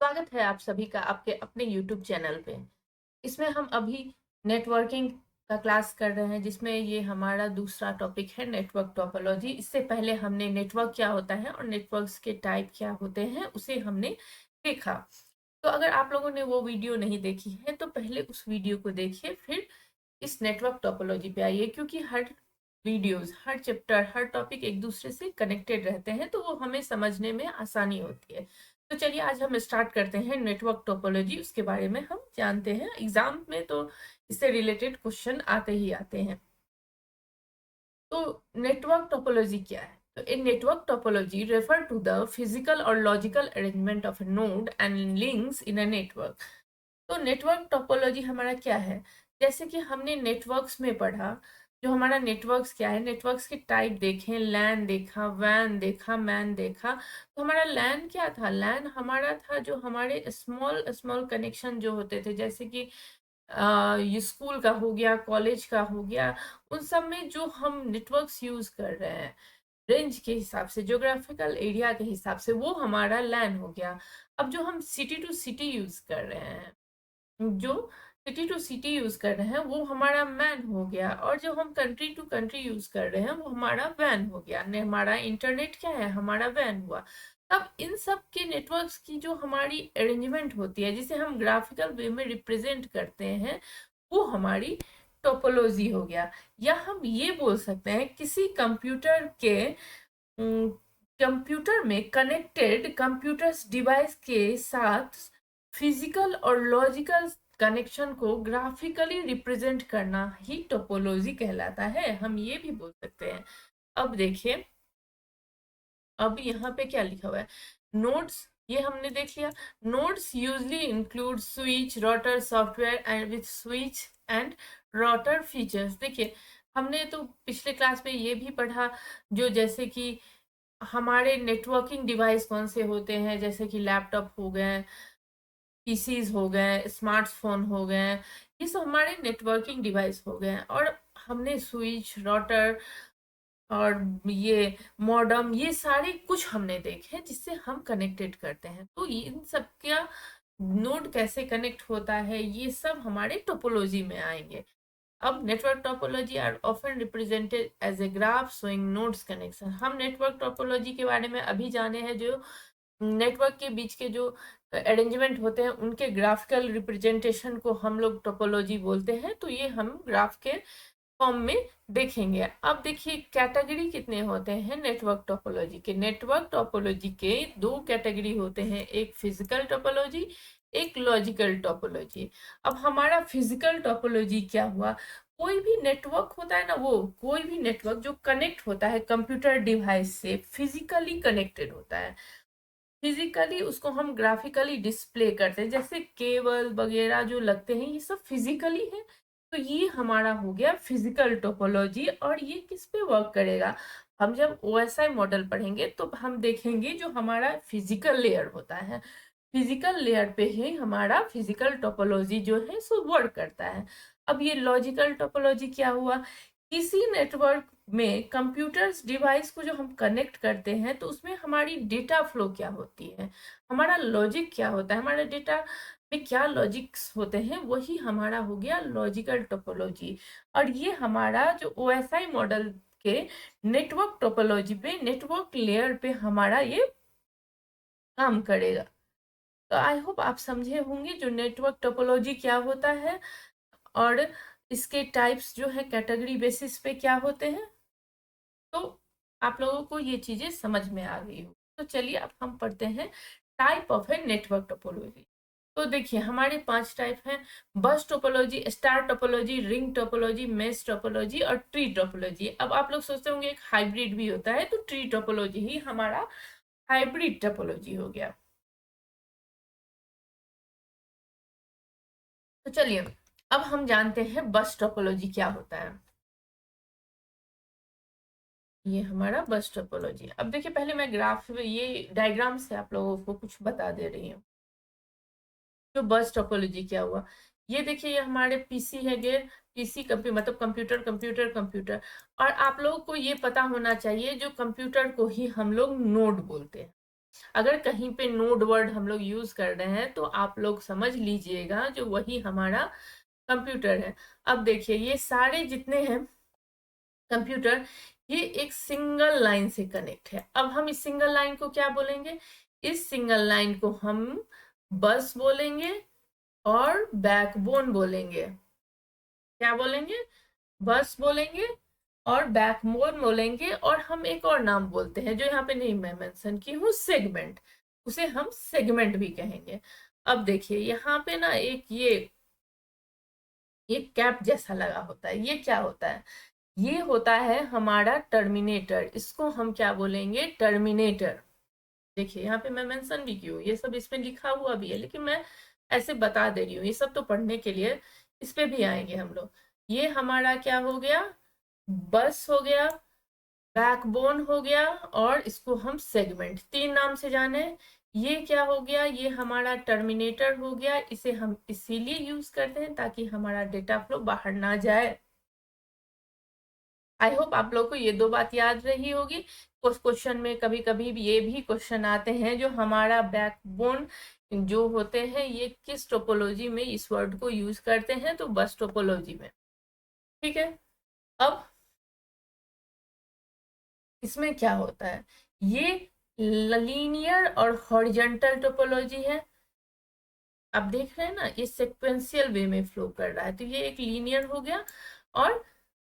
स्वागत है आप सभी का आपके अपने YouTube चैनल पे। इसमें हम अभी नेटवर्किंग का क्लास कर रहे हैं, जिसमें ये हमारा दूसरा टॉपिक है नेटवर्क टोपोलॉजी। इससे पहले हमने नेटवर्क क्या होता है और नेटवर्क्स के टाइप क्या होते हैं उसे हमने देखा। तो अगर आप लोगों ने वो वीडियो नहीं देखी है तो पहले उस वीडियो को देखिए, फिर इस नेटवर्क टोपोलॉजी पे आइए, क्योंकि हर वीडियोस, हर चैप्टर, हर टॉपिक एक दूसरे से कनेक्टेड रहते हैं, तो वो हमें समझने में आसानी होती है। तो चलिए आज हम स्टार्ट करते हैं नेटवर्क टोपोलॉजी, उसके बारे में हम जानते हैं। एग्जाम में तो इससे रिलेटेड क्वेश्चन आते ही आते हैं। तो नेटवर्क टोपोलॉजी क्या है? तो a network topology refer to the physical और logical arrangement of node and links in a network. तो नेटवर्क टोपोलॉजी हमारा क्या है? जैसे कि हमने नेटवर्क्स में पढ़ा, जो हमारा नेटवर्क्स क्या है, नेटवर्क्स के टाइप देखें, लैन देखा, वैन देखा, मैन देखा। तो हमारा लैन क्या था? लैन हमारा था जो हमारे स्मॉल स्मॉल कनेक्शन जो होते थे, जैसे कि ये स्कूल का हो गया, कॉलेज का हो गया, उन सब में जो हम नेटवर्क्स यूज कर रहे हैं रेंज के हिसाब से, ज्योग्राफिकल एरिया के हिसाब से, वो हमारा लैन हो गया। अब जो हम सिटी टू सिटी यूज कर रहे हैं, जो सिटी टू सिटी यूज कर रहे हैं, वो हमारा मैन हो गया। और जो हम कंट्री टू कंट्री यूज कर रहे हैं वो हमारा वैन हो गया। ने हमारा इंटरनेट क्या है? हमारा वैन हुआ। अब इन सब के नेटवर्क्स की जो हमारी अरेंजमेंट होती है, जिसे हम ग्राफिकल वे में रिप्रेजेंट करते हैं, वो हमारी टोपोलॉजी हो गया। या हम ये बोल सकते हैं किसी कंप्यूटर के कंप्यूटर में कनेक्टेड कंप्यूटर्स डिवाइस के साथ फिजिकल और लॉजिकल कनेक्शन को ग्राफिकली रिप्रेजेंट करना ही टोपोलॉजी कहलाता है। हम ये भी बोल सकते हैं। अब देखिए, अब यहाँ पे क्या लिखा हुआ है? नोड्स, ये हमने देख लिया। Nodes usually include switch, router, software and with switch and router features. देखिए, हमने तो पिछले क्लास में ये भी पढ़ा, जो जैसे कि हमारे नेटवर्किंग डिवाइस कौन से होते हैं, जैसे कि लैपटॉप हो गए, पीसीज हो गए, स्मार्टफोन हो गए, ये सब हमारे नेटवर्किंग डिवाइस हो गए। और हमने स्विच, राउटर और ये मॉडेम, ये सारे कुछ हमने देखे जिससे हम कनेक्टेड करते हैं। तो इन सब का नोड कैसे कनेक्ट होता है, ये सब हमारे टोपोलॉजी में आएंगे। अब network topology are often represented as a graph showing nodes connection. हम नेटवर्क टोपोलॉजी के बारे में अभी जाने हैं। जो नेटवर्क के बीच के जो अरेंजमेंट होते हैं, उनके ग्राफिकल रिप्रेजेंटेशन को हम लोग टोपोलॉजी बोलते हैं। तो ये हम ग्राफ के फॉर्म में देखेंगे। अब देखिए कैटेगरी कितने होते हैं नेटवर्क टोपोलॉजी के। नेटवर्क टोपोलॉजी के दो कैटेगरी होते हैं, एक फिजिकल टोपोलॉजी, एक लॉजिकल टोपोलॉजी। अब हमारा फिजिकल टोपोलॉजी क्या हुआ? कोई भी नेटवर्क होता है ना, वो कोई भी नेटवर्क जो कनेक्ट होता है कंप्यूटर डिवाइस से, फिजिकली कनेक्टेड होता है। फिजिकली उसको हम ग्राफिकली डिस्प्ले करते हैं, जैसे केबल वगैरह जो लगते हैं, ये सब फिजिकली है। तो ये हमारा हो गया फिजिकल टोपोलॉजी। और ये किस पे वर्क करेगा? हम जब ओएसआई मॉडल पढ़ेंगे तो हम देखेंगे जो हमारा फिजिकल लेयर होता है, फिजिकल लेयर पे ही हमारा फिजिकल टोपोलॉजी जो है सो वर्क करता है। अब ये लॉजिकल टोपोलॉजी क्या हुआ? किसी नेटवर्क में कंप्यूटर्स डिवाइस को जो हम कनेक्ट करते हैं, तो उसमें हमारी डेटा फ्लो क्या होती है, हमारा लॉजिक क्या होता है, हमारा डेटा में क्या लॉजिक्स होते हैं, वही हमारा हो गया लॉजिकल टोपोलॉजी। और ये हमारा जो ओएसआई मॉडल के नेटवर्क टोपोलॉजी पे, नेटवर्क लेयर पे हमारा ये काम करेगा। तो आई होप आप समझे होंगे जो नेटवर्क टोपोलॉजी क्या होता है और इसके टाइप्स जो है कैटेगरी बेसिस पे क्या होते हैं। तो आप लोगों को ये चीजें समझ में आ गई हो। तो चलिए अब हम पढ़ते हैं टाइप ऑफ है नेटवर्क टोपोलॉजी। तो देखिए हमारे 5 टाइप हैं: बस topology, star topology, ring topology, mesh topology और ट्री टोपोलॉजी। अब आप लोग सोचते होंगे एक हाइब्रिड भी होता है, तो ट्री टोपोलॉजी ही हमारा हाइब्रिड टोपोलॉजी हो गया। तो चलिए अब हम जानते हैं बस टोपोलॉजी क्या होता है। ये हमारा बस टोपोलॉजी। अब देखिए पहले मैं ग्राफ में ये डायग्राम से आप लोगों को कुछ बता दे रही हूँ। जो बस टोपोलॉजी क्या हुआ, ये देखिए ये हमारे पीसी है गे, पीसी कंप्यूटर मतलब कंप्यूटर कंप्यूटर कंप्यूटर। और आप लोगों को ये पता होना चाहिए जो कंप्यूटर को ही हम लोग नोड बोलते हैं। अगर कहीं पे नोड वर्ड हम लोग यूज कर रहे हैं तो आप लोग समझ लीजिएगा जो वही हमारा कंप्यूटर है। अब देखिए ये सारे जितने हैं कंप्यूटर, ये एक सिंगल लाइन से कनेक्ट है। अब हम इस सिंगल लाइन को क्या बोलेंगे? इस सिंगल लाइन को हम बस बोलेंगे और बैकबोन बोलेंगे। क्या बोलेंगे? बस बोलेंगे और बैकबोन बोलेंगे, और हम एक और नाम बोलते हैं जो यहाँ पे नहीं मैं मेंशन की हूँ, सेगमेंट। उसे हम सेगमेंट भी कहेंगे। अब देखिए यहाँ पे ना एक ये कैप जैसा लगा होता है, ये क्या होता है? ये होता है हमारा टर्मिनेटर। इसको हम क्या बोलेंगे? टर्मिनेटर। देखिए यहाँ पे मैं मेंशन भी की हूँ, ये सब इसमें लिखा हुआ भी है, लेकिन मैं ऐसे बता दे रही हूँ, ये सब तो पढ़ने के लिए, इस पे भी आएंगे हम लोग। ये हमारा क्या हो गया? बस हो गया, बैकबोन हो गया, और इसको हम सेगमेंट, तीन नाम से जाने। ये क्या हो गया? ये हमारा टर्मिनेटर हो गया। इसे हम इसीलिए यूज करते हैं ताकि हमारा डेटा फ्लो बाहर ना जाए। आई होप आप लोग को ये दो बात याद रही होगी। कुछ क्वेश्चन में कभी कभी ये भी क्वेश्चन आते हैं, जो हमारा बैकबोन जो होते हैं ये किस टोपोलॉजी में इस वर्ड को यूज करते हैं? तो बस टोपोलॉजी में। ठीक है। अब इसमें क्या होता है? ये लीनियर और हॉरिजॉन्टल टोपोलॉजी है। आप देख रहे हैं ना, ये सिक्वेंशियल वे में फ्लो कर रहा है, तो ये एक लीनियर हो गया, और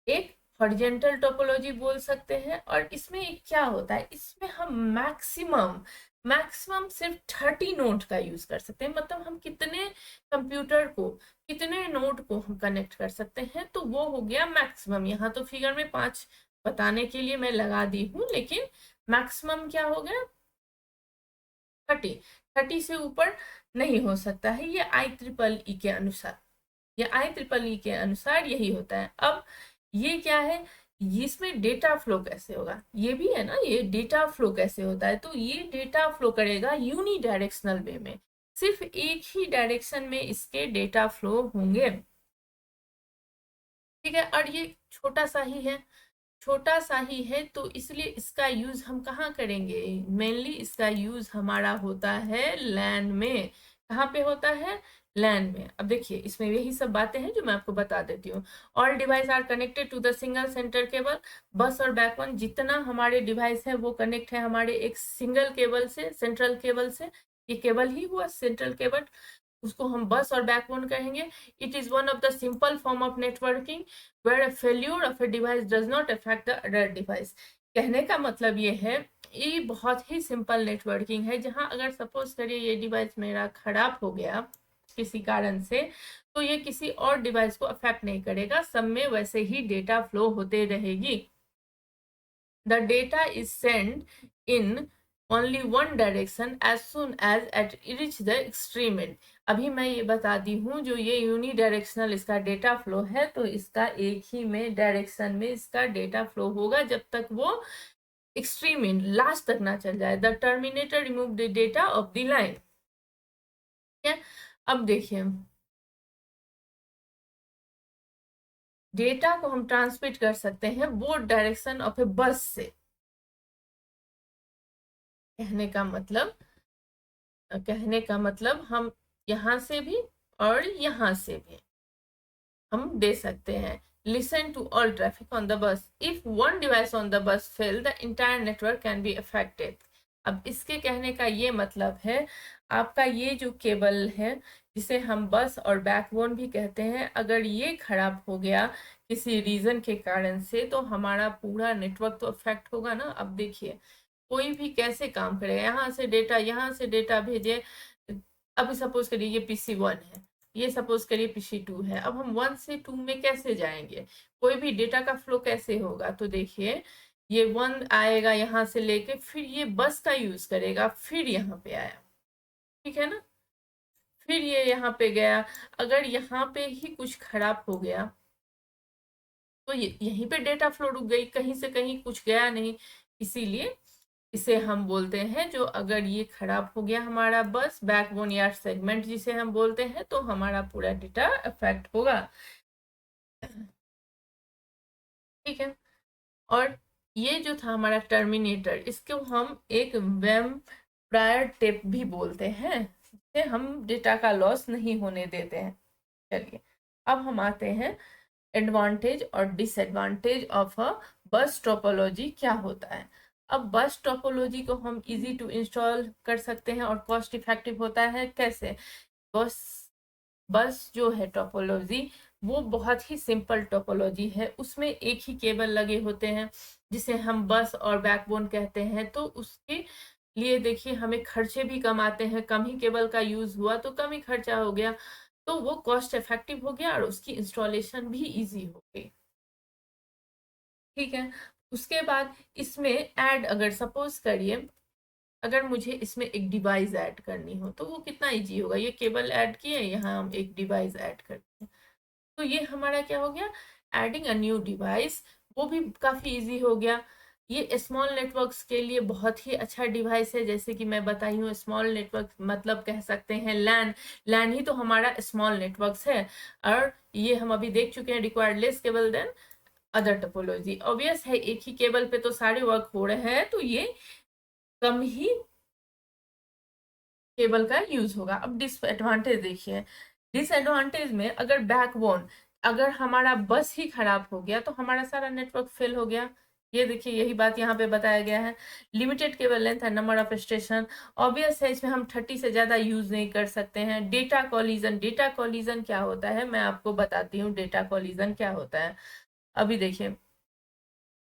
एक हॉरिजॉन्टल टोपोलॉजी बोल सकते हैं। और इसमें एक क्या होता है? इसमें हम मैक्सिमम मैक्सिमम सिर्फ 30 नोड का यूज कर सकते हैं। मतलब हम कितने कंप्यूटर को, कितने नोड को हम कनेक्ट कर सकते हैं, तो वो हो गया मैक्सिमम। यहाँ तो फिगर में 5 बताने के लिए मैं लगा दी हूँ, लेकिन मैक्सिमम क्या हो गया? 30। 30 से ऊपर नहीं हो सकता है, ये IEEE के अनुसार। ये IEEE के अनुसार यही होता है। अब ये क्या है? इसमें डेटा फ्लो कैसे होगा? ये भी है ना, ये डेटा फ्लो कैसे होता है? तो ये डेटा फ्लो करेगा यूनी डायरेक्शनल वे में। सिर्फ एक ही डायरेक्शन में इसके डेटा फ्लो होंगे। ठीक है। और ये छोटा सा ही है, छोटा सा ही है, तो इसलिए इसका यूज हम कहाँ करेंगे? मेनली इसका यूज हमारा होता है लैन में। कहाँ पे होता है? लैन में। अब देखिए इसमें यही सब बातें हैं जो मैं आपको बता देती हूँ। All device are connected to the single centre cable. Bus और बैकबोन जितना हमारे डिवाइस है वो कनेक्ट है हमारे एक सिंगल केबल से, सेंट्रल केबल से। ये केबल ही हुआ सेंट्रल केबल, उसको हम बस और बैकबोन कहेंगे। It is one of the simple form of networking where a failure of a device does not affect the other device। कहने का मतलब ये है, ये बहुत ही सिंपल नेटवर्किंग है, जहां अगर सपोज करिए ये डिवाइस मेरा खराब हो गया किसी कारण से, तो ये किसी और डिवाइस को अफेक्ट नहीं करेगा, सब में वैसे ही डेटा फ्लो होते रहेगी। The data is sent in only one direction as soon as it reach the extreme end। अभी मैं ये बताती हूँ, जो ये यूनी डायरेक्शनल इसका डेटा फ्लो है, तो इसका एक ही में डायरेक्शन में इसका डेटा फ्लो होगा जब तक वो एक्सट्रीम एंड लास्ट तक ना चल जाए। The terminator remove the data of the line. ठीक है। अब देखिए डेटा को हम ट्रांसमिट कर सकते हैं वो डायरेक्शन ऑफ ए बस से। कहने का मतलब कहने का मतलब हम यहाँ से भी और यहाँ से भी हम दे सकते हैं। Listen to all traffic on the bus. If one device on the bus fail the entire network can be affected. अब इसके कहने का ये मतलब है, आपका ये जो केबल है जिसे हम बस और बैकबोन भी कहते हैं, अगर ये खराब हो गया किसी रीजन के कारण से, तो हमारा पूरा नेटवर्क तो अफेक्ट होगा ना। अब देखिए कोई भी कैसे काम करेगा, यहाँ से डेटा भेजे। अभी सपोज करिए ये PC1 है, ये सपोज करिए PC2 है। अब हम 1 से 2 में कैसे जाएंगे? कोई भी डेटा का फ्लो कैसे होगा? तो देखिए ये 1 आएगा यहाँ से लेके, फिर ये बस का यूज करेगा, फिर यहाँ पे आया। ठीक है ना? फिर ये यहाँ पे गया। अगर यहाँ पे ही कुछ खराब हो गया तो यहीं पे डेटा फ्लो रुक गई, कहीं से कहीं कुछ गया नहीं। इसीलिए इसे हम बोलते हैं, जो अगर ये खराब हो गया हमारा बस, बैकबोन या सेगमेंट जिसे हम बोलते हैं, तो हमारा पूरा डेटा अफेक्ट होगा। ठीक है। और ये जो था हमारा टर्मिनेटर, इसको हम एक वेम प्रायर टेप भी बोलते हैं, जिससे हम डेटा का लॉस नहीं होने देते हैं। चलिए अब हम आते हैं एडवांटेज और डिसएडवांटेज ऑफ अ बस टोपोलॉजी क्या होता है। अब बस टोपोलॉजी को हम इजी टू इंस्टॉल कर सकते हैं और कॉस्ट इफेक्टिव होता है कैसे। बस बस जो है टोपोलॉजी वो बहुत ही सिंपल टोपोलॉजी है, उसमें एक ही केबल लगे होते हैं जिसे हम बस और बैकबोन कहते हैं। तो उसके लिए देखिए हमें खर्चे भी कम आते हैं, कम ही केबल का यूज हुआ तो कम ही खर्चा हो गया, तो वो कॉस्ट इफेक्टिव हो गया और उसकी इंस्टॉलेशन भी इजी हो गई। ठीक है, उसके बाद इसमें ऐड अगर सपोज करिए अगर मुझे इसमें एक डिवाइस ऐड करनी हो तो वो कितना इजी होगा। ये केबल ऐड किए, यहाँ हम एक डिवाइस ऐड करते हैं, तो ये हमारा क्या हो गया, एडिंग अ न्यू डिवाइस, वो भी काफी इजी हो गया। ये स्मॉल नेटवर्क्स के लिए बहुत ही अच्छा डिवाइस है, जैसे कि मैं बताई हूँ स्मॉल नेटवर्क मतलब कह सकते हैं लैन, लैन ही तो हमारा स्मॉल नेटवर्क्स है। और ये हम अभी देख चुके हैं required less cable than other topology. Obvious है एक ही केबल पे तो सारे वर्क हो रहे हैं, तो ये कम ही केबल का यूज होगा। अब डिसएडवांटेज देखिए, डिसएडवांटेज में अगर बैकबोन, अगर हमारा बस ही खराब हो गया तो हमारा सारा नेटवर्क फेल हो गया। ये देखिए यही बात यहाँ पे बताया गया है। Limited cable length and number of station, obvious है इसमें हम 30 से ज्यादा यूज नहीं कर सकते हैं। डेटा कॉलिजन, डेटा कॉलिजन क्या होता है मैं आपको बताती हूँ, डेटा कॉलिजन क्या होता है। अभी देखिए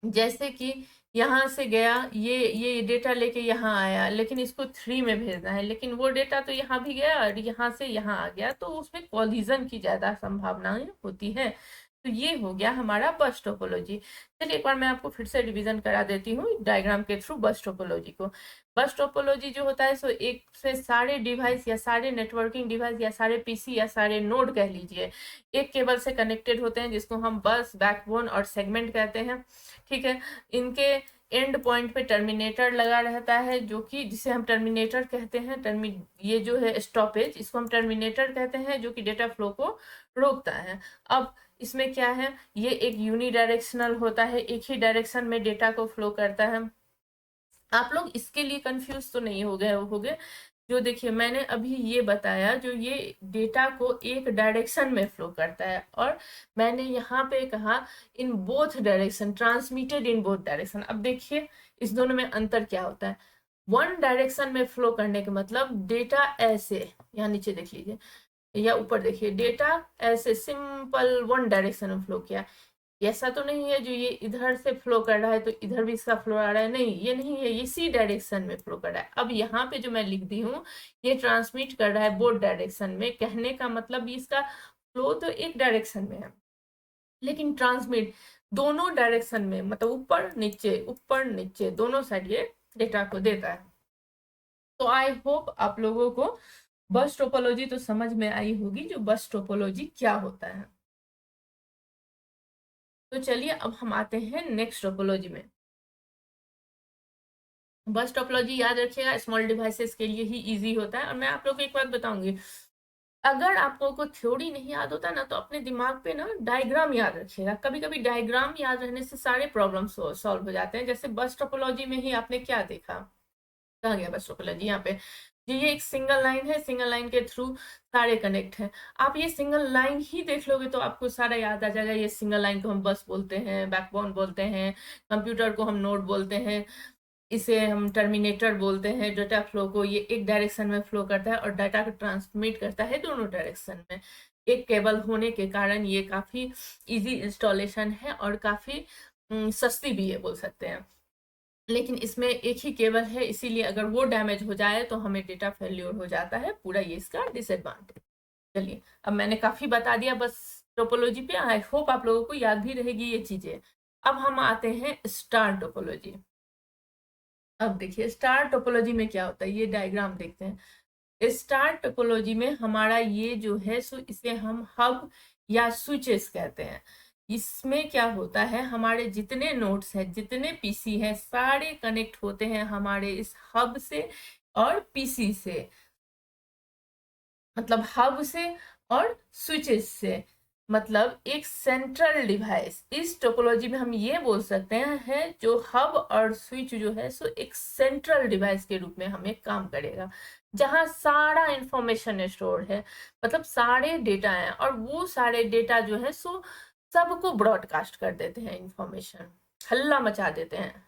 जैसे कि यहाँ से गया, ये डेटा लेके यहाँ आया, लेकिन इसको 3 में भेजना है, लेकिन वो डेटा तो यहाँ भी गया और यहाँ से यहाँ आ गया, तो उसमें कॉलिजन की ज्यादा संभावनाएं होती है। तो ये हो गया हमारा बस टोपोलॉजी। चलिए एक बार मैं आपको फिर से रिवीजन करा देती हूँ डायग्राम के थ्रू बस टोपोलॉजी को। बस टोपोलॉजी जो होता है सो एक से सारे डिवाइस या सारे नेटवर्किंग डिवाइस या सारे पीसी या सारे नोड कह लीजिए एक केबल से कनेक्टेड होते हैं, जिसको हम बस, बैकबोन और सेगमेंट कहते हैं। ठीक है, इनके एंड पॉइंट पे टर्मिनेटर लगा रहता है, जो कि जिसे हम टर्मिनेटर कहते हैं। ये जो है स्टॉपेज, इसको हम टर्मिनेटर कहते हैं, जो कि डेटा फ्लो को रोकता है। अब इसमें क्या है, ये एक यूनिडायरेक्शनल होता है, एक ही डायरेक्शन में डेटा को फ्लो करता है। आप लोग इसके लिए कंफ्यूज तो नहीं हो गए। जो देखिए मैंने अभी ये बताया, जो ये डेटा को एक डायरेक्शन में फ्लो करता है, और मैंने यहाँ पे कहा in both direction, transmitted in both direction. अब देखिए इस दोनों में अंतर क्या होता है। वन डायरेक्शन में फ्लो करने का मतलब डेटा ऐसे, यहाँ नीचे देख लीजिए या ऊपर देखिए, डेटा ऐसे सिंपल वन डायरेक्शन में फ्लो किया। ऐसा तो नहीं है जो ये इधर से फ्लो कर रहा है तो इधर भी इसका फ्लो आ रहा है, नहीं ये नहीं है, ये इसी डायरेक्शन में फ्लो कर रहा है। अब यहाँ पे जो मैं लिख दी हूँ, ये ट्रांसमिट कर रहा है बोथ डायरेक्शन में, कहने का मतलब इसका फ्लो तो एक डायरेक्शन में है, लेकिन ट्रांसमिट दोनों डायरेक्शन में, मतलब ऊपर नीचे दोनों साइड ये डेटा को देता है। तो आई होप आप लोगों को बस टोपोलॉजी तो समझ में आई होगी, जो बस टोपोलॉजी क्या होता है। तो चलिए अब हम आते हैं नेक्स्ट टोपोलॉजी में। बस टोपोलॉजी याद रखिएगा स्मॉल डिवाइसेस के लिए ही इजी होता है। और मैं आप लोग को एक बात बताऊंगी, अगर आप लोगों को थ्योरी नहीं याद होता ना, तो अपने दिमाग पे ना डायग्राम याद रखिएगा। कभी कभी डायग्राम याद रहने से सारे प्रॉब्लम सॉल्व हो जाते हैं। जैसे बस टोपोलॉजी में ही आपने क्या देखा, कहाँ गया बस टोपोलॉजी, यहाँ पे ये एक सिंगल लाइन है, सिंगल लाइन के थ्रू सारे कनेक्ट हैं। आप ये सिंगल लाइन ही देख लोगे तो आपको सारा याद आ जाएगा। ये सिंगल लाइन को हम बस बोलते हैं, बैकबोन बोलते हैं, कंप्यूटर को हम नोड बोलते हैं, इसे हम टर्मिनेटर बोलते हैं। डेटा फ्लो को ये एक डायरेक्शन में फ्लो करता है और डाटा को ट्रांसमिट करता है दोनों डायरेक्शन में। एक केबल होने के कारण ये काफी इजी इंस्टॉलेशन है और काफी सस्ती भी है बोल सकते हैं। लेकिन इसमें एक ही केबल है, इसीलिए अगर वो डैमेज हो जाए तो हमें डेटा फेल्योर हो जाता है पूरा, ये इसका डिसएडवांटेज। चलिए अब मैंने काफी बता दिया बस टोपोलॉजी पे, आई होप आप लोगों को याद भी रहेगी ये चीजें। अब हम आते हैं स्टार टोपोलॉजी। अब देखिए स्टार टोपोलॉजी में क्या होता है, ये डायग्राम देखते हैं। स्टार टोपोलॉजी में हमारा ये जो है सो इसे हम हब या स्विचेस कहते हैं। इसमें क्या होता है, हमारे जितने नोड्स हैं, जितने पीसी हैं, सारे कनेक्ट होते हैं हमारे इस हब से और पीसी से, मतलब हब से और स्विचेस से। मतलब एक सेंट्रल डिवाइस, इस टोपोलॉजी में हम ये बोल सकते हैं है जो हब और स्विच जो है सो एक सेंट्रल डिवाइस के रूप में हमें काम करेगा, जहां सारा इंफॉर्मेशन स्टोर है, मतलब सारे डेटा हैं, और वो सारे डेटा जो है सो सबको ब्रॉडकास्ट कर देते हैं, इंफॉर्मेशन हल्ला मचा देते हैं।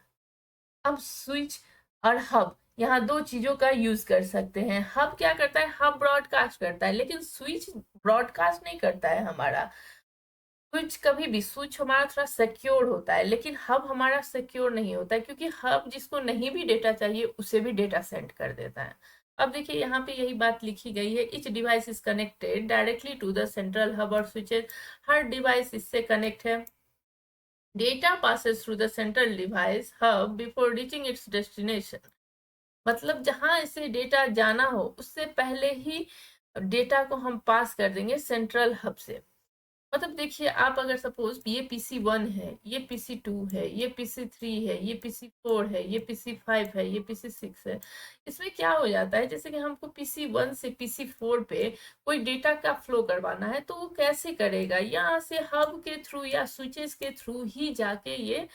अब स्विच और हब, यहाँ दो चीजों का यूज कर सकते हैं। हब क्या करता है, हब ब्रॉडकास्ट करता है, लेकिन स्विच ब्रॉडकास्ट नहीं करता है हमारा। स्विच कभी भी, स्विच हमारा थोड़ा सिक्योर होता है, लेकिन हब हमारा सिक्योर नहीं होता है, क्योंकि हब जिसको नहीं भी डेटा चाहिए उसे भी डेटा सेंड कर देता है। अब देखिए यहाँ पे यही बात लिखी गई है, each device is connected directly to the central hub और स्विचेज, हर डिवाइस इससे कनेक्ट है। Data passes through the central device hub before reaching its destination, मतलब जहां इसे डेटा जाना हो उससे पहले ही डेटा को हम पास कर देंगे सेंट्रल हब से। मतलब देखिए, आप अगर सपोज ये PC1 है, ये PC2 है, ये PC3 है, ये PC4 है, ये PC5 है, ये PC6 है, इसमें क्या हो जाता है, जैसे कि हमको PC1 से PC4 पे कोई डेटा का फ्लो करवाना है, तो वो कैसे करेगा, यहाँ से हब के थ्रू या स्विचेस के थ्रू ही जाके ये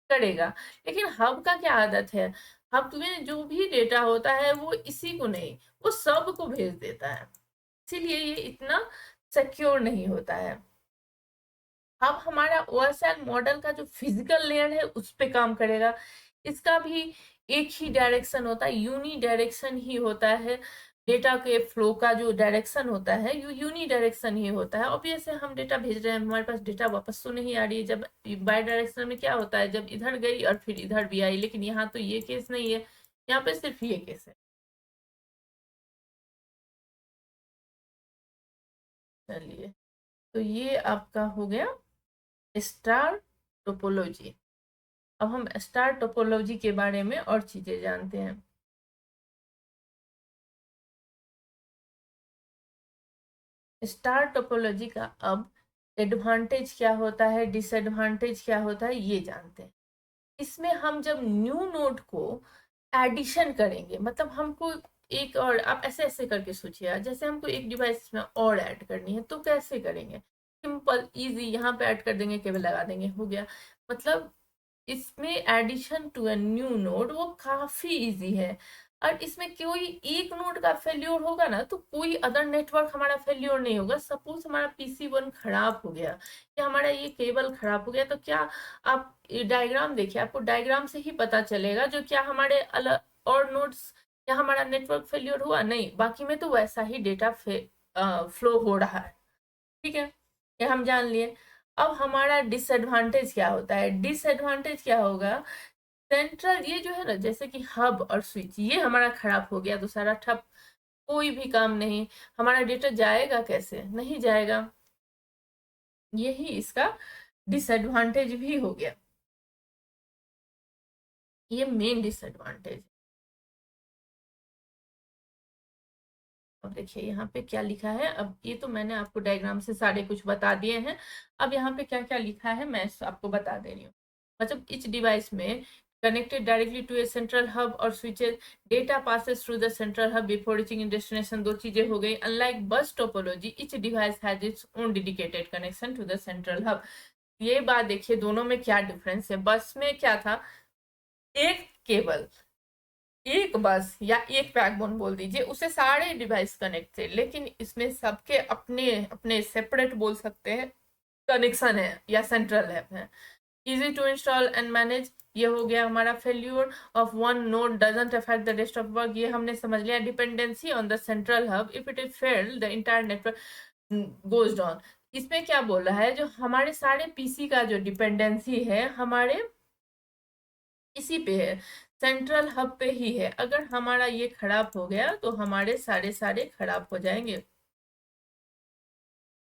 करेगा। लेकिन हब का क्या आदत है, हब में जो भी डेटा होता है वो इसी को नहीं, वो सबको भेज देता है, इसीलिए ये इतना सिक्योर नहीं होता है। अब हमारा ओएसएल मॉडल का जो फिजिकल लेयर है उस पे काम करेगा, इसका भी एक ही डायरेक्शन होता है, यूनी डायरेक्शन ही होता है, डेटा के फ्लो का जो डायरेक्शन होता है यूनी डायरेक्शन ही होता है। ऑब्वियस है, हम डेटा भेज रहे हैं, हमारे पास डेटा वापस तो नहीं आ रही है, जब बाय डायरेक्शन में क्या होता है, जब इधर गई और फिर इधर भी आई, लेकिन यहाँ तो ये केस नहीं है, यहाँ पे सिर्फ ये केस है। चलिए, तो ये आपका हो गया स्टार टोपोलॉजी। अब हम स्टार टोपोलॉजी के बारे में और चीजें जानते हैं। स्टार टोपोलॉजी का अब एडवांटेज क्या होता है, डिसएडवांटेज क्या होता है, ये जानते हैं। इसमें हम जब न्यू नोड को एडिशन करेंगे, मतलब हमको एक और, आप ऐसे ऐसे करके सोचिए, जैसे हमको एक डिवाइस में और ऐड करनी है तो कैसे करेंगे, सिंपल इजी, यहाँ पे ऐड कर देंगे, केबल लगा देंगे, हो गया। मतलब इसमें addition to a new node वो काफी इजी है, और इसमें कोई एक नोड का फेल्योर होगा ना तो कोई अदर नेटवर्क हमारा फेल्योर नहीं होगा। सपोज हमारा PC1 खराब हो गया या हमारा ये केबल खराब हो गया, तो क्या आप डायग्राम देखिए, आपको डायग्राम से ही पता चलेगा जो क्या हमारे अलग और नोड्स या हमारा नेटवर्क फेल्योर हुआ, नहीं, बाकी में तो वैसा ही डेटा फ्लो हो रहा है। ठीक है, ये हम जान लिए। अब हमारा डिसएडवांटेज क्या होता है, डिसएडवांटेज क्या होगा, सेंट्रल ये जो है ना, जैसे कि हब और स्विच ये हमारा खराब हो गया तो सारा ठप, कोई भी काम नहीं, हमारा डेटा जाएगा कैसे, नहीं जाएगा, यही इसका डिसएडवांटेज भी हो गया, ये मेन डिसएडवांटेज। अब देखिए यहाँ पे क्या लिखा है, अब ये तो मैंने आपको डायग्राम से सारे कुछ बता दिए हैं, अब यहाँ पे क्या क्या लिखा है मैं आपको बता दे रही हूँ। मतलब इस डिवाइस में connected directly to a central hub or switches, data passes through the central hub before reaching in destination, दो चीजें हो गई। Unlike bus topology, each device has its own dedicated connection to the central hub। ये बात देखिए, दोनों में क्या डिफरेंस है, बस में क्या था, एक केबल, एक बस या एक बैकबोन बोल दीजिए, उसे सारे डिवाइस कनेक्ट थे, लेकिन इसमें सबके अपने अपने सेपरेट बोल सकते हैं कनेक्शन है या सेंट्रल है। Easy to install and manage, ये हो गया हमारा। Failure of one node doesn't affect the rest of work, ये हमने समझ लिया। Dependency on the central hub, if it is failed the entire network goes down. इसमें क्या बोल रहा है, जो हमारे सारे पीसी का जो डिपेंडेंसी है हमारे इसी पे है, सेंट्रल हब पे ही है, अगर हमारा ये खराब हो गया तो हमारे सारे सारे खराब हो जाएंगे।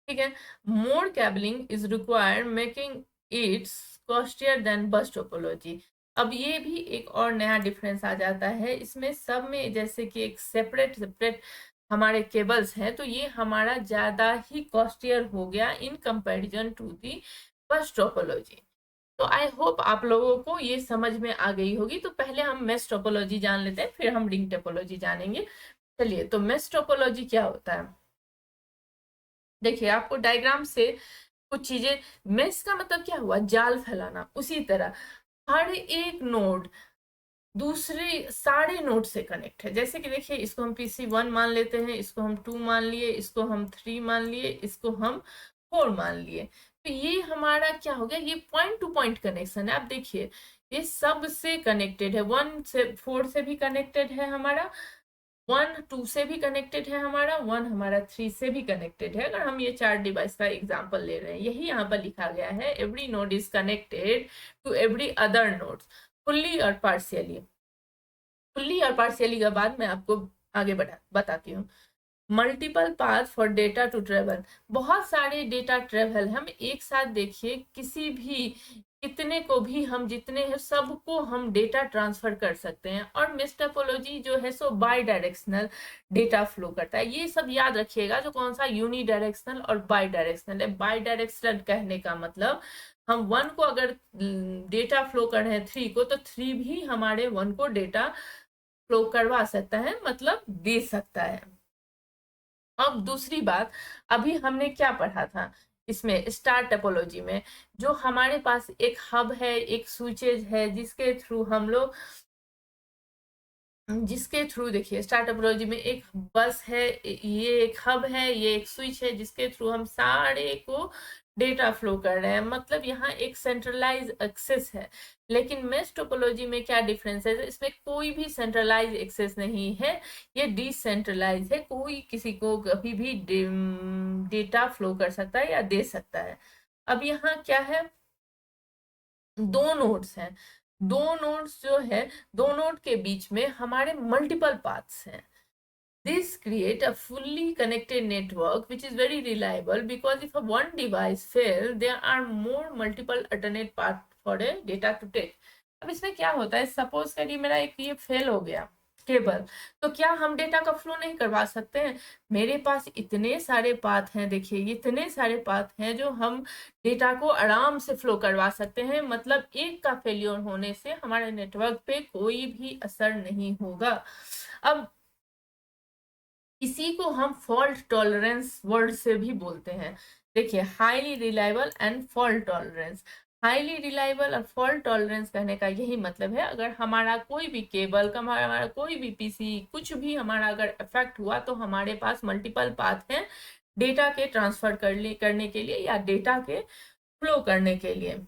ठीक है, more cabling is required making its costlier than bus topology. अब ये भी एक और नया डिफरेंस आ जाता है इसमें, सब में जैसे कि एक सेपरेट सेपरेट हमारे केबल्स हैं, तो ये हमारा ज्यादा ही कॉस्टियर हो गया इन कंपैरिजन टू दी बस टोपोलॉजी। तो आई होप आप लोगों को ये समझ में आ गई होगी। तो पहले हम मेश टोपोलॉजी जान लेते हैं, फिर हम रिंग टोपोलॉजी जानेंगे। चलिए, तो मेश टोपोलॉजी क्या होता है, देखिए आपको डायग्राम से कुछ चीजें, मेश का मतलब क्या हुआ, जाल फैलाना। उसी तरह हर एक नोड दूसरे सारे नोड से कनेक्ट है। जैसे कि देखिए, इसको हम PC1 मान लेते हैं, इसको हम 2 मान लिए, इसको हम 3 मान लिए, इसको हम 4 मान लिए। तो ये हमारा क्या हो गया, ये पॉइंट टू पॉइंट कनेक्शन है। आप देखिए ये सब से कनेक्टेड है, 1 से 4 से भी कनेक्टेड है हमारा, 1 2 से भी कनेक्टेड है हमारा, 1 हमारा 3 से भी कनेक्टेड है। अगर हम ये 4 डिवाइस का एग्जांपल ले रहे हैं, यही यहाँ पर लिखा गया है, every node is connected to every other node fully और पार्शियली। फुल्ली और पार्शियली के बाद मैं आपको आगे बताती हूँ। Multiple path for data to travel, बहुत सारे डेटा ट्रेवल हम एक साथ, देखिए किसी भी, कितने को भी, हम जितने हैं सबको हम डेटा ट्रांसफर कर सकते हैं। और मिस टोपोलॉजी जो है so by directional data flow करता है। ये सब याद रखिएगा, जो कौन सा यूनी डायरेक्शनल और बाई डायरेक्शनल है। बाई डायरेक्शनल कहने का मतलब हम 1 को अगर डेटा फ्लो कर रहे हैं 3 को, तो 3 भी हमारे 1 को डेटा फ्लो करवा सकता है, मतलब दे सकता है। अब दूसरी बात, अभी हमने क्या पढ़ा था इसमें स्टार टोपोलॉजी में, जो हमारे पास एक हब है, एक स्विचेज है, जिसके थ्रू देखिए स्टार टोपोलॉजी में एक बस है, ये एक हब है, ये एक स्विच है, जिसके थ्रू हम सारे को डेटा फ्लो कर रहे हैं। मतलब यहाँ एक सेंट्रलाइज एक्सेस है। लेकिन मेश टोपोलॉजी में क्या डिफरेंस है, इसमें कोई भी सेंट्रलाइज एक्सेस नहीं है, ये डिसेंट्रलाइज है। कोई किसी को कभी भी डेटा फ्लो कर सकता है या दे सकता है। अब यहाँ क्या है, दो नोड्स हैं, दो नोड्स जो है, दो नोड के बीच में हमारे मल्टीपल पाथ्स हैं। This create a fully connected network which is very reliable, because if a one device fail, there are more multiple alternate path for a data to take. अब इसमें क्या होता है, सपोज करिए मेरा एक ये फेल हो गया केबल, तो क्या हम डेटा का फ्लो नहीं करवा सकते हैं? मेरे पास इतने सारे पाथ हैं, देखिए इतने सारे पाथ हैं जो हम डेटा को आराम से फ्लो करवा सकते हैं। मतलब एक का फेलियर होने से हमारे नेटवर्क पे कोई भी असर नहीं होगा। अब इसी को हम फॉल्ट टॉलरेंस वर्ड से भी बोलते हैं। देखिए, highly reliable and fault tolerance. Highly reliable और फॉल्ट टॉलरेंस कहने का यही मतलब है, अगर हमारा कोई भी केबल का, हमारा कोई भी पीसी, कुछ भी हमारा अगर इफेक्ट हुआ, तो हमारे पास मल्टीपल पाथ हैं डेटा के ट्रांसफर करने के लिए या डेटा के फ्लो करने के लिए।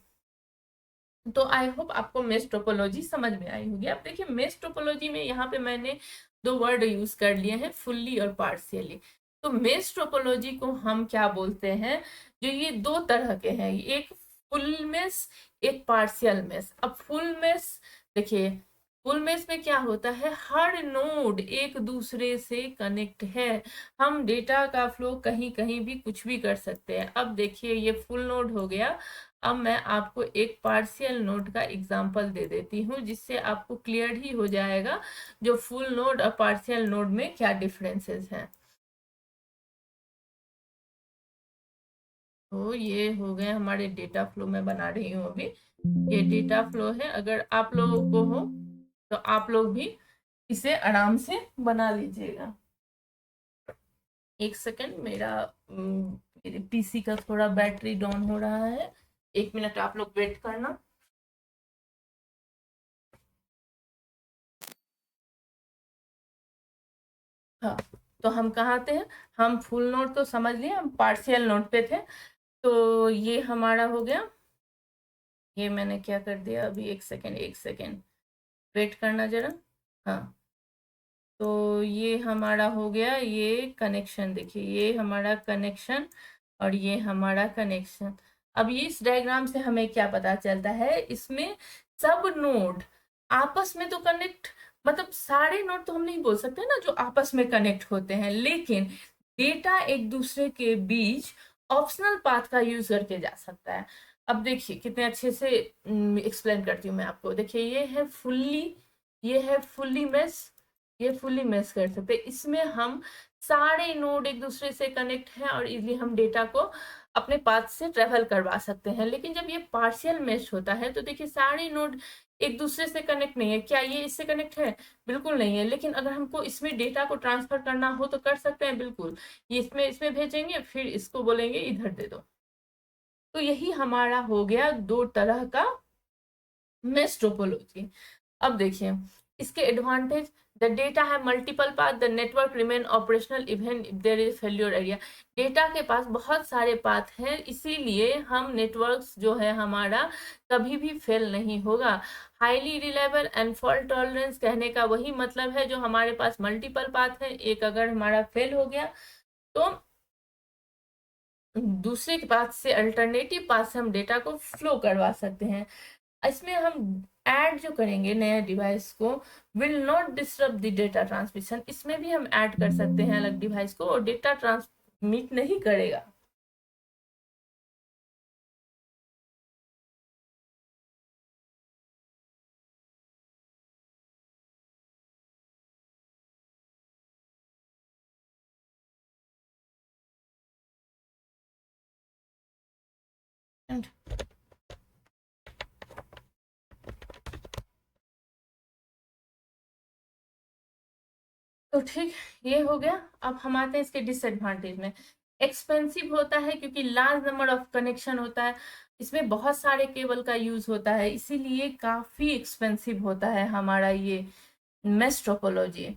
तो आई होप आपको मेश टोपोलॉजी समझ में आई होगी। अब देखिए, मेश टोपोलॉजी में यहाँ पे मैंने दो वर्ड यूज कर लिए हैं, फुल्ली और पार्शियली। तो मेश टोपोलॉजी को हम क्या बोलते हैं, जो ये दो तरह के हैं, एक फुल मेश, एक पार्शियल मेश। अब फुल मेश देखिए, फुल मेश में क्या होता है, हर नोड एक दूसरे से कनेक्ट है, हम डेटा का फ्लो कहीं कहीं भी कुछ भी कर सकते हैं। अब देखिए, ये फुल नोड हो गया। अब मैं आपको एक पार्शियल नोड का एग्जांपल दे देती हूँ, जिससे आपको क्लियर ही हो जाएगा जो फुल नोड और पार्शियल नोड में क्या डिफरेंसेस हैं। तो ये हो गए हमारे डेटा फ्लो, मैं बना रही हूँ अभी। ये डेटा फ्लो है, अगर आप लोगों को हो तो आप लोग भी इसे आराम से बना लीजिएगा। एक सेकंड, मेरे पीसी का थोड़ा बैटरी डाउन हो रहा है, 1 मिनट आप लोग वेट करना। हाँ, तो हम कहाँ थे, हम फुल नोट तो समझ लिए, हम पार्शियल नोट पे थे। तो ये हमारा हो गया, ये मैंने क्या कर दिया अभी, एक सेकेंड वेट करना जरा। हाँ, तो ये हमारा हो गया, ये कनेक्शन देखिए, ये हमारा कनेक्शन और ये हमारा कनेक्शन। अब ये इस डायग्राम से हमें क्या पता चलता है, इसमें सब नोड आपस में तो कनेक्ट, मतलब सारे नोड तो हम नहीं बोल सकते ना जो आपस में कनेक्ट होते हैं, लेकिन डेटा एक दूसरे के बीच ऑप्शनल पाथ का यूज करके जा सकता है। अब देखिए कितने अच्छे से एक्सप्लेन करती हूँ मैं आपको। देखिए, ये है फुल्ली मेश, ये फुल्ली मेश कर सकते हैं। इसमें हम सारे नोड एक दूसरे से कनेक्ट हैं और इजीली हम डेटा को अपने पाथ से ट्रेवल करवा सकते हैं। लेकिन जब ये पार्शियल मेश होता है, तो देखिए सारे नोड एक दूसरे से कनेक्ट नहीं है। क्या ये इससे कनेक्ट है? बिल्कुल नहीं है। लेकिन अगर हमको इसमें डेटा को ट्रांसफर करना हो तो कर सकते हैं, बिल्कुल। ये इसमें इसमें भेजेंगे, फिर इसको बोलेंगे इधर दे दो। तो यही हमारा हो गया दो तरह का मेश टोपोलॉजी। अब देखिए इसके एडवांटेज, द डेटा है multiple path, the network remain operational even if there is failure area. Data के पास बहुत सारे पाथ हैं, इसीलिए हम नेटवर्क्स जो है हमारा कभी भी फेल नहीं होगा। Highly reliable and fault tolerance, कहने का वही मतलब है जो हमारे पास मल्टीपल पाथ है, एक अगर हमारा फेल हो गया तो दूसरे के पास से, अल्टरनेटिव पाथ से हम डेटा को फ्लो करवा सकते हैं। इसमें हम ऐड जो करेंगे नया डिवाइस को, will not disturb the data transmission, इसमें भी हम ऐड कर सकते हैं अलग डिवाइस को और डेटा ट्रांसमिट नहीं करेगा। तो ठीक, ये हो गया। अब हम आते हैं इसके डिसएडवांटेज में। एक्सपेंसिव होता है क्योंकि लार्ज नंबर ऑफ कनेक्शन होता है, इसमें बहुत सारे केबल का यूज होता है, इसीलिए काफी एक्सपेंसिव होता है हमारा ये मेश टोपोलॉजी।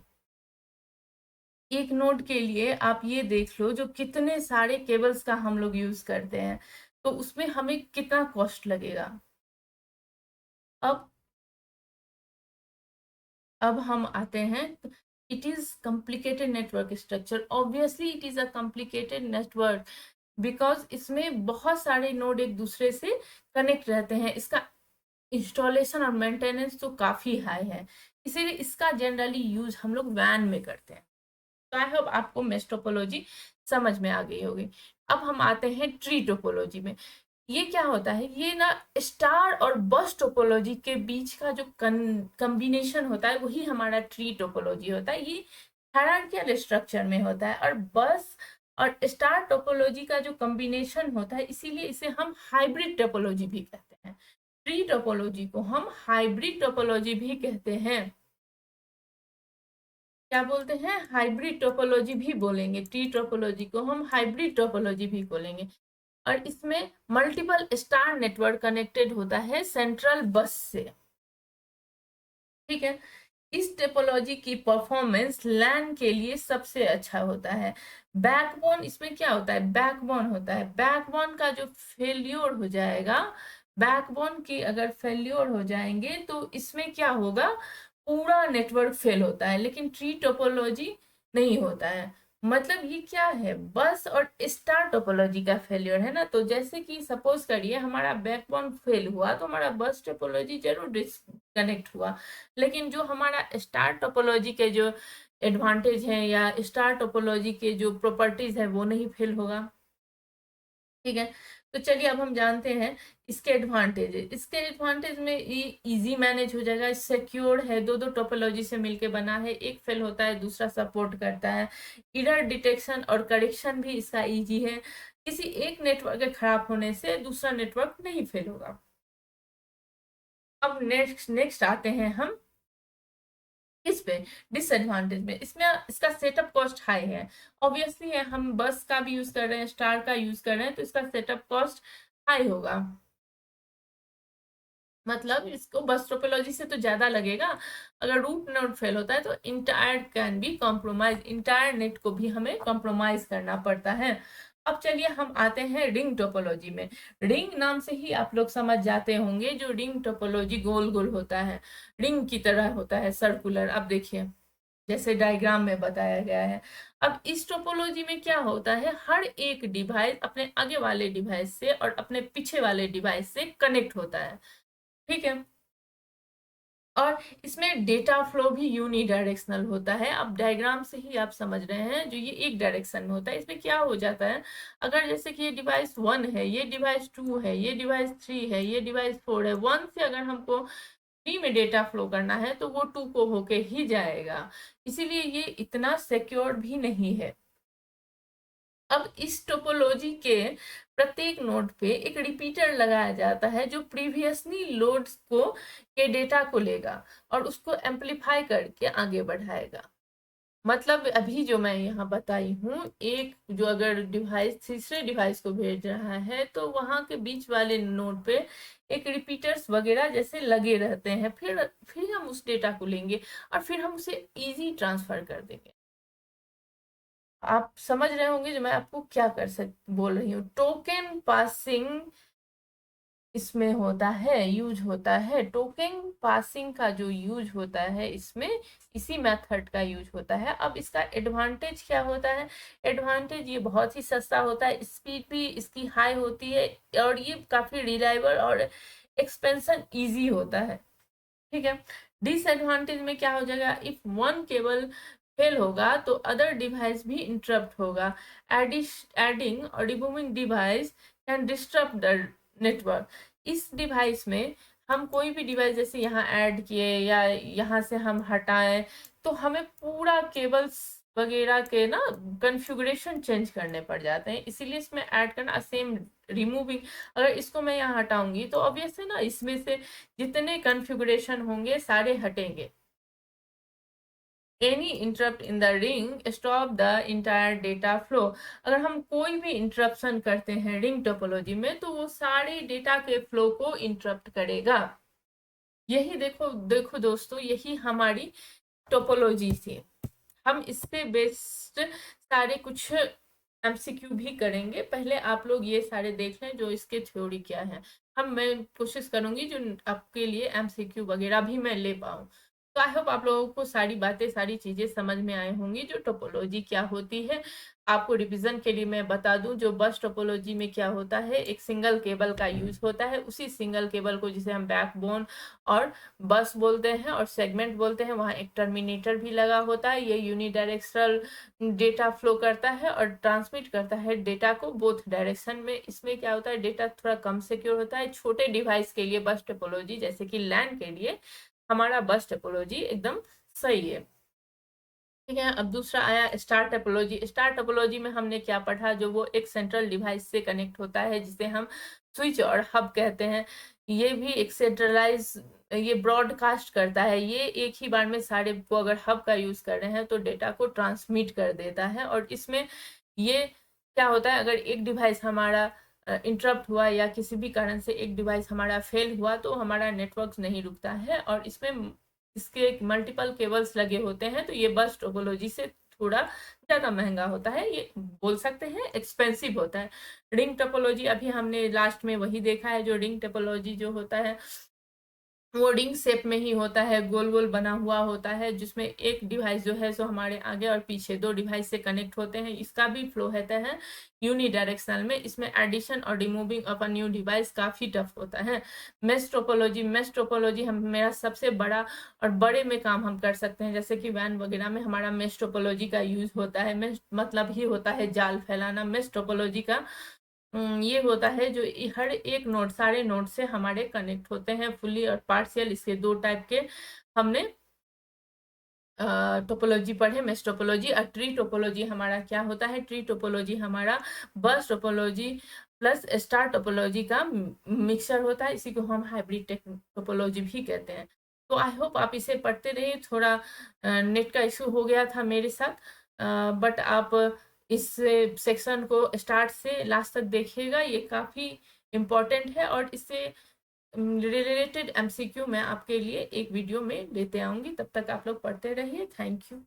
एक नोड के लिए आप ये देख लो जो कितने सारे केबल्स का हम लोग यूज करते हैं, तो उसमें हमें कितना कॉस्ट लगेगा। अब अब हम आते हैं, it is complicated network structure. Obviously it is a complicated network because इसमें बहुत सारे नोड एक दूसरे से कनेक्ट रहते हैं, इसका इंस्टॉलेशन और मेंटेनेंस तो काफी हाई है, इसीलिए इसका जनरली यूज हम लोग वैन में करते हैं। तो आई होप आपको मेश टोपोलॉजी समझ में आ गई होगी। अब हम आते हैं ट्री टोपोलॉजी में। ये क्या होता है, ये ना स्टार और बस टोपोलॉजी के बीच का जो कॉम्बिनेशन होता है वही हमारा ट्री टोपोलॉजी होता है। ये हायरार्कियल स्ट्रक्चर में होता है, और बस और स्टार टोपोलॉजी का जो कॉम्बिनेशन होता है, इसीलिए इसे हम हाइब्रिड टोपोलॉजी भी कहते हैं। ट्री टोपोलॉजी को हम हाइब्रिड टोपोलॉजी भी कहते हैं। क्या बोलते हैं, हाइब्रिड टोपोलॉजी भी बोलेंगे, ट्री टोपोलॉजी को हम हाइब्रिड टोपोलॉजी भी बोलेंगे। और इसमें मल्टीपल स्टार नेटवर्क कनेक्टेड होता है सेंट्रल बस से। ठीक है, इस टोपोलॉजी की परफॉर्मेंस लैन के लिए सबसे अच्छा होता है। बैकबोन, इसमें क्या होता है, बैकबोन होता है, बैकबोन का जो फेल्योर हो जाएगा, बैकबोन की अगर फेल्योर हो जाएंगे तो इसमें क्या होगा, पूरा नेटवर्क फेल होता है, लेकिन ट्री टोपोलॉजी नहीं होता है। मतलब ये क्या है, बस और स्टार टोपोलॉजी का फेलियर है ना। तो जैसे कि सपोज करिए हमारा बैकबोन फेल हुआ तो हमारा बस टोपोलॉजी जरूर डिस्कनेक्ट हुआ, लेकिन जो हमारा स्टार टोपोलॉजी के जो एडवांटेज है या स्टार टोपोलॉजी के जो प्रॉपर्टीज है वो नहीं फेल होगा। ठीक है, तो चलिए अब हम जानते हैं इसके एडवांटेज। इसके एडवांटेज में ये इजी मैनेज हो जाएगा, सिक्योर है, दो दो टोपोलॉजी से मिलके बना है, एक फेल होता है दूसरा सपोर्ट करता है, एरर डिटेक्शन और करेक्शन भी इसका इजी है, किसी एक नेटवर्क के खराब होने से दूसरा नेटवर्क नहीं फेल होगा। अब नेक्स्ट नेक्स्ट आते हैं हम इस पे डिसएडवांटेज में। इसमें इसका सेटअप कॉस्ट हाई है, ऑब्वियसली है, हम बस का भी यूज कर रहे हैं, स्टार का यूज कर रहे हैं, तो इसका सेटअप कॉस्ट हाई होगा। मतलब इसको बस टोपोलॉजी से तो ज्यादा लगेगा। अगर रूट नोड फेल होता है तो entire can be compromise, entire net को भी हमें कॉम्प्रोमाइज करना पड़ता है। अब चलिए हम आते हैं रिंग टोपोलॉजी में। रिंग नाम से ही आप लोग समझ जाते होंगे, जो रिंग टोपोलॉजी गोल गोल होता है, रिंग की तरह होता है, सर्कुलर। अब देखिए जैसे डायग्राम में बताया गया है। अब इस टोपोलॉजी में क्या होता है, हर एक डिवाइस अपने आगे वाले डिवाइस से और अपने पीछे वाले डिवाइस से कनेक्ट होता है। ठीक है, और इसमें डेटा फ्लो भी यूनिडायरेक्शनल होता है। अब डायग्राम से ही आप समझ रहे हैं, जो ये एक डायरेक्शन में होता है, इसमें क्या हो जाता है, अगर जैसे कि ये डिवाइस 1 है, ये डिवाइस 2 है, ये डिवाइस 3 है, ये डिवाइस 4 है, 1 से अगर हमको 3 में डेटा फ्लो करना है तो वो 2 को होके ही जाएगा, इसीलिए ये इतना सिक्योर भी नहीं है। अब इस टोपोलॉजी के प्रत्येक नोड पे एक रिपीटर लगाया जाता है जो प्रीवियसली लोड्स को के डेटा को लेगा और उसको एम्पलीफाई करके आगे बढ़ाएगा। मतलब अभी जो मैं यहाँ बताई हूँ, एक जो अगर डिवाइस तीसरे डिवाइस को भेज रहा है तो वहां के बीच वाले नोड पे एक रिपीटर्स वगैरह जैसे लगे रहते हैं, फिर हम उस डेटा को लेंगे और फिर हम उसे इजी ट्रांसफर कर देंगे। आप समझ रहे होंगे जो मैं आपको क्या बोल रही हूँ। टोकन पासिंग इसमें होता है, यूज होता है। टोकन पासिंग का जो यूज होता है इसमें इसी मेथड का यूज होता है। अब इसका एडवांटेज क्या होता है? एडवांटेज ये बहुत ही सस्ता होता है, स्पीड भी इसकी हाई होती है और ये काफी रिलायबल और एक्सपेंशन इजी होता है। ठीक है। डिसएडवांटेज में क्या हो जाएगा? इफ वन केबल फेल होगा तो अदर डिवाइस भी इंटरप्ट होगा। एडिंग और removing device can disturb the network. इस डिवाइस में हम कोई भी डिवाइस जैसे यहाँ ऐड किए या यहाँ से हम हटाएं तो हमें पूरा केबल्स वगैरह के ना कॉन्फ़िगरेशन चेंज करने पड़ जाते हैं, इसीलिए इसमें ऐड करना सेम रिमूविंग। अगर इसको मैं यहाँ हटाऊंगी तो ऑब्वियस है ना, इसमें से जितने कॉन्फ़िगरेशन होंगे सारे हटेंगे। Any interrupt in the ring stop the entire data flow. अगर हम कोई भी इंटरप्शन करते हैं रिंग टोपोलॉजी में तो वो सारे डेटा के फ्लो को इंटरप्ट करेगा। यही देखो देखो दोस्तों, यही हमारी टोपोलॉजी थी। हम इस पे बेस्ड सारे कुछ एमसीक्यू भी करेंगे। पहले आप लोग ये सारे देख लें जो इसके थ्योरी क्या है। मैं कोशिश करूंगी जो आपके लिए एमसीक्यू वगैरह भी मैं ले पाऊँ। तो आई होप आप लोगों को सारी बातें सारी चीजें समझ में आई होंगी जो टोपोलॉजी क्या होती है। आपको रिवीजन के लिए मैं बता दूं, जो बस टोपोलॉजी में क्या होता है, एक सिंगल केबल का यूज होता है। उसी सिंगल केबल को जिसे हम बैकबोन और बस बोलते हैं और सेगमेंट बोलते हैं, वहाँ एक टर्मिनेटर भी लगा होता है। ये यूनिडायरेक्शनल डेटा फ्लो करता है और ट्रांसमिट करता है डेटा को बोथ डायरेक्शन में। इसमें क्या होता है, डेटा थोड़ा कम सिक्योर होता है छोटे डिवाइस के लिए। बस टोपोलॉजी जैसे कि लैन के लिए हमारा बस टोपोलॉजी एकदम सही है। ठीक है। अब दूसरा आया स्टार टोपोलॉजी। स्टार टोपोलॉजी में हमने क्या पढ़ा, जो वो एक सेंट्रल डिवाइस से कनेक्ट होता है जिसे हम स्विच और हब कहते हैं। ये भी एक सेंट्रलाइज, ये ब्रॉडकास्ट करता है। ये एक ही बार में सारे को, अगर हब का यूज कर रहे हैं तो डेटा को ट्रांसमिट कर देता है। और इसमें ये क्या होता है, अगर एक डिवाइस हमारा इंटरप्ट हुआ या किसी भी कारण से एक डिवाइस हमारा फेल हुआ तो हमारा नेटवर्क नहीं रुकता है। और इसमें इसके मल्टीपल केबल्स लगे होते हैं, तो ये बस टोपोलॉजी से थोड़ा ज्यादा महंगा होता है, ये बोल सकते हैं एक्सपेंसिव होता है। रिंग टोपोलॉजी अभी हमने लास्ट में वही देखा है। जो रिंग टोपोलॉजी जो होता है वो रिंग शेप में ही होता है, गोल गोल बना हुआ होता है, जिसमें एक डिवाइस जो है सो हमारे आगे और पीछे दो डिवाइस से कनेक्ट होते हैं। इसका भी फ्लो रहता है यूनिडायरेक्शनल में। इसमें एडिशन और removing of a new device काफी टफ होता है। मेश टोपोलॉजी हम मेरा सबसे बड़ा और बड़े में काम हम कर सकते हैं, जैसे कि वैन वगैरह में हमारा मेश टोपोलॉजी का यूज होता है। मेश मतलब ही होता है जाल फैलाना। मेश टोपोलॉजी का ये होता है जो हर एक नोड सारे नोड से हमारे कनेक्ट होते हैं, फुल्ली और पार्शियल। इसके दो टाइप के हमने टोपोलॉजी पढ़े, मेश टोपोलॉजी और ट्री टोपोलॉजी। हमारा क्या होता है, ट्री टोपोलॉजी हमारा बस टोपोलॉजी प्लस स्टार टोपोलॉजी का मिक्सचर होता है। इसी को हम हाइब्रिड टोपोलॉजी भी कहते हैं। तो आई होप आप इसे पढ़ते रहिए। थोड़ा नेट का इशू हो गया था मेरे साथ, बट आप इस सेक्शन को स्टार्ट से लास्ट तक देखिएगा, ये काफी इम्पोर्टेंट है। और इससे रिलेटेड एमसीक्यू मैं आपके लिए एक वीडियो में लेते आऊंगी। तब तक आप लोग पढ़ते रहिए। Thank you.